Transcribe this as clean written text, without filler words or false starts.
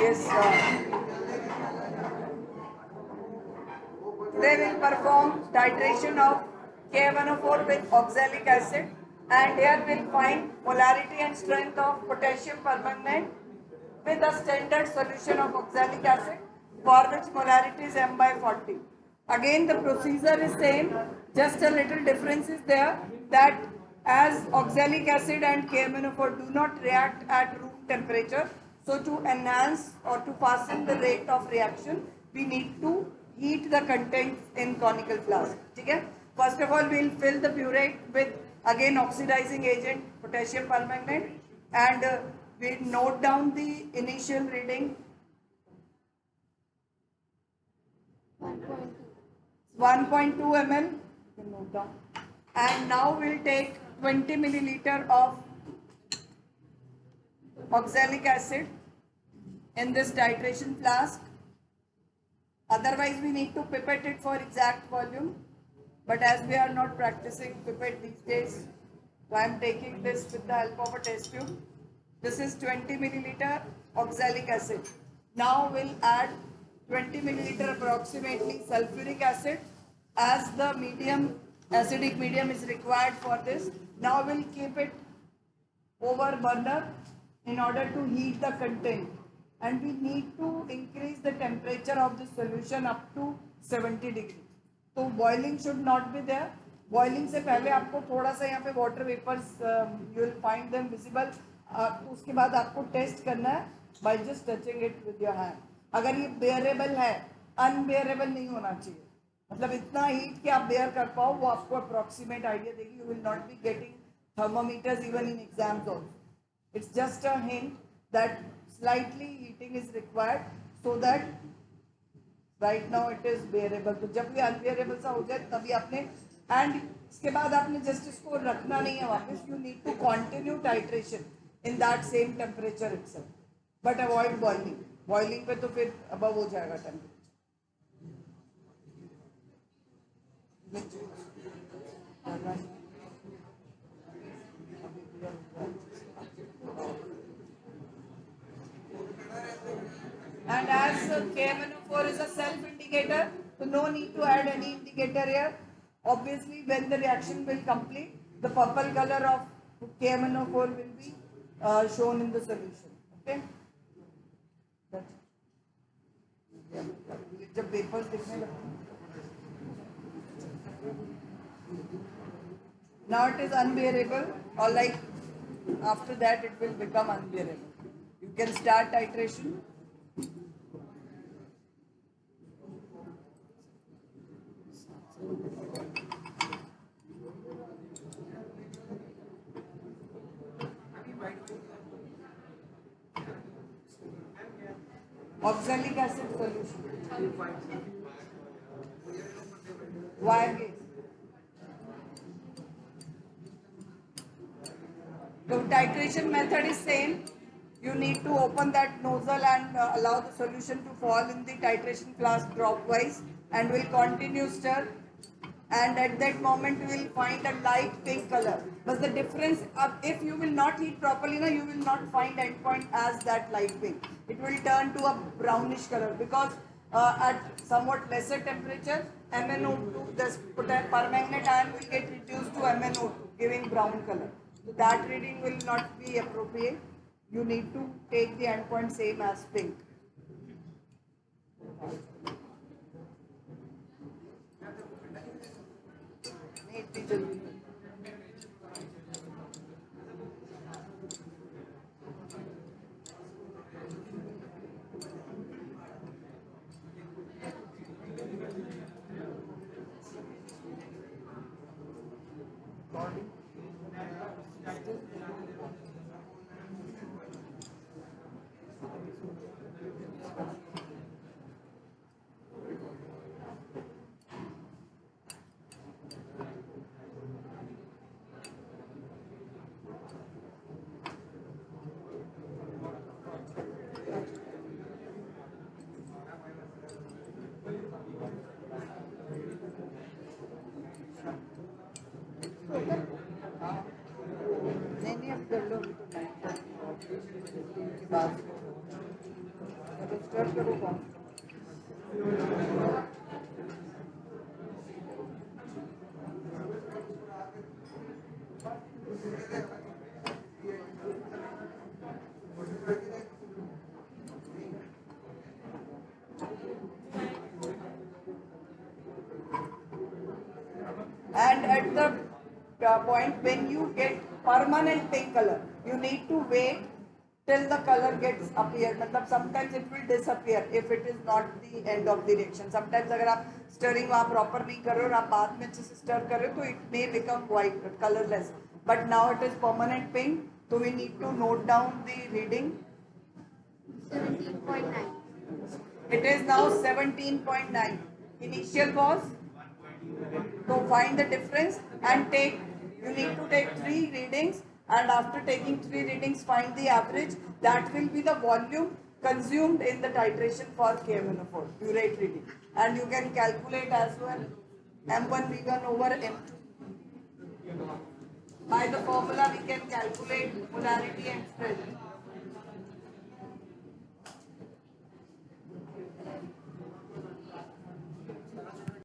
Yes, they will perform titration of K1O4 with oxalic acid, and here we'll find molarity and strength of potassium permanganate with a standard solution of oxalic acid for which molarity is M by 40. Again the procedure is same, just a little difference is there that as oxalic acid and KMnO4 do not react at room temperature, so to enhance or to fasten the rate of reaction, we need to heat the contents in conical flask. Okay? First of all, we will fill the burette with again oxidizing agent potassium permanganate, and we note down the initial reading 1.2 ml. Note down. And now we'll take 20 milliliter of oxalic acid in this titration flask. Otherwise, we need to pipette it for exact volume. But as we are not practicing pipette these days, so I am taking this with the help of a test tube. This is 20 milliliter oxalic acid. Now we'll add 20 milliliter approximately sulfuric acid as the medium, acidic medium is required for this. Now we'll keep it over burner in order to heat the content, and we need to increase the temperature of the solution up to 70 degree. तो boiling should not be there. Boiling से पहले आपको थोड़ा सा यहाँ पे water vapours you will find them visible. उसके बाद आपको टेस्ट करना है by just touching it with your hand. अगर ये बेयरेबल है, अनबेयरेबल नहीं होना चाहिए. मतलब इतना हीट कि आप बेयर कर पाओ, वो आपको अप्रोक्सीमेट आइडिया देगी. You will not be getting thermometers even in exams also. It's just a hint that slightly heating is required so that right now it is bearable. तो जब भी अनबेयरेबल सा हो जाए तभी आपने, एंड इसके बाद आपने जस्ट इसको रखना नहीं है वापस. You need to continue titration in that same temperature itself, but avoid boiling. Boiling पे तो फिर अबव हो जाएगा temperature. And as KMnO4 is a self-indicator, so no need to add any indicator here. Obviously, when the reaction will complete, the purple color of KMnO4 will be shown in the solution. Okay. जब vapours दिखने लगते हैं, now it is unbearable, or like after that it will become unbearable. You can start titration. Oxalic acid solution. Wire gauge. The titration method is same. You need to open that nozzle and allow the solution to fall in the titration flask dropwise, and will continue stir. And at that moment you will find a light pink color. But the difference, if you will not heat properly, you will not find endpoint as that light pink. It will turn to a brownish color, because at somewhat lesser temperature, MnO2, the permanganate ion will get reduced to MnO2, giving brown color. So that reading will not be appropriate. You need to take the endpoint same as pink. तो stir करो कौन. And at the point when you get permanent pink color, you need to wait till the color gets appear. मतलब sometimes it will disappear if it is not the end of the reaction. Sometimes अगर आप stirring वहाँ proper नहीं कर रहे हो और आप बाद में अच्छे से stir कर रहे हो तो it may become white, colorless. But now it is permanent pink, so we need to note down the reading. 17.9. It is now 17.9. Initial was. So find the difference and you need to take 3 readings, and after taking 3 readings find the average. That will be the volume consumed in the titration for KMNO4 urate reading, and you can calculate as well M1 V1 over M2. By the formula we can calculate molarity and strength.